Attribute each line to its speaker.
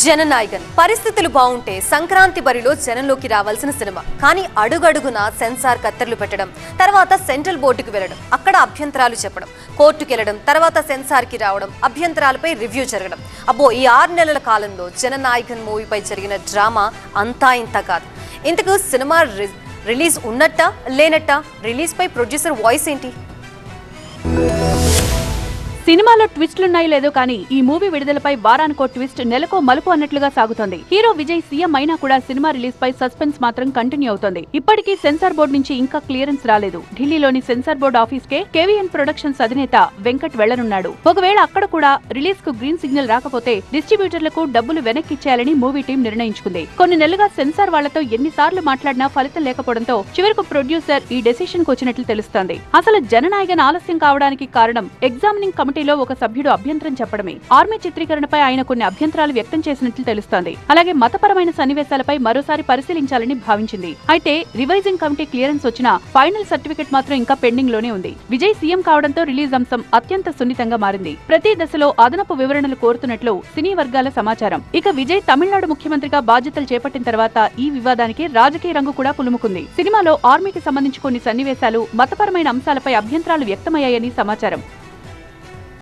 Speaker 1: జననాయకన్ పరిస్థితులు బాగుంటే సంక్రాంతి బరిలో జనంలోకి రావాల్సిన సినిమా. కానీ అడుగడుగున సెన్సార్ కత్తెర్లు పెట్టడం, తర్వాత సెంట్రల్ బోర్డుకు వెళ్లడం, అక్కడ అభ్యంతరాలు చెప్పడం, కోర్టుకు వెళ్లడం, తర్వాత సెన్సార్ కి రావడం, అభ్యంతరాలపై రివ్యూ జరగడం. అబ్బో, ఈ 6 నెలల కాలంలో జననాయకన్ మూవీపై జరిగిన డ్రామా అంతా ఇంత కాదు. ఇంతకు సినిమా రిలీజ్ ఉన్నట్టా లేనట్టా? రిలీజ్ పై ప్రొడ్యూసర్ వాయిస్ ఏంటి?
Speaker 2: సినిమాలో ట్విస్టులున్నాయి లేదో కానీ ఈ మూవీ విడుదలపై వారానికో ట్విస్ట్, నెలకో మలుపు అన్నట్లుగా సాగుతోంది. హీరో విజయ్ సీఎం అయినా కూడా సినిమా రిలీజ్ పై సస్పెన్స్ మాత్రం కంటిన్యూ అవుతోంది. ఇప్పటికీ సెన్సార్ బోర్డు నుంచి ఇంకా క్లియరెన్స్ రాలేదు. ఢిల్లీలోని సెన్సార్ బోర్డు ఆఫీస్ కే కేవీఎన్ ప్రొడక్షన్స్ అధినేత వెంకట్ వెళ్లనున్నాడు. ఒకవేళ అక్కడ కూడా రిలీజ్ కు గ్రీన్ సిగ్నల్ రాకపోతే డిస్ట్రిబ్యూటర్లకు డబ్బులు వెనక్కిచ్చేయాలని మూవీ టీం నిర్ణయించుకుంది. కొన్ని నెలలుగా సెన్సార్ వాళ్లతో ఎన్నిసార్లు మాట్లాడినా ఫలితం లేకపోవడంతో చివరకు ప్రొడ్యూసర్ ఈ డెసిషన్ కు వచ్చినట్లు తెలుస్తోంది. అసలు జననాయకన్ ఆలస్యం కావడానికి కారణం ఎగ్జామినింగ్ కమిటీలో ఒక సభ్యుడు అభ్యంతరం చెప్పడమే. ఆర్మీ చిత్రీకరణపై ఆయన కొన్ని అభ్యంతరాలు వ్యక్తం చేసినట్లు తెలుస్తోంది. అలాగే మతపరమైన సన్నివేశాలపై మరోసారి పరిశీలించాలని భావించింది. అయితే రివైజింగ్ కమిటీ క్లియరెన్స్ వచ్చినా ఫైనల్ సర్టిఫికెట్ మాత్రం ఇంకా పెండింగ్ లోనే ఉంది. విజయ్ సీఎం కావడంతో రిలీజ్ అంశం అత్యంత సున్నితంగా మారింది. ప్రతి దశలో అదనపు వివరణలు కోరుతున్నట్లు సినీ వర్గాల సమాచారం. ఇక విజయ్ తమిళనాడు ముఖ్యమంత్రిగా బాధ్యతలు చేపట్టిన తర్వాత ఈ వివాదానికి రాజకీయ రంగు కూడా పులుముకుంది. సినిమాలో ఆర్మీకి సంబంధించి కొన్ని సన్నివేశాలు, మతపరమైన అంశాలపై అభ్యంతరాలు వ్యక్తమయ్యాయని సమాచారం.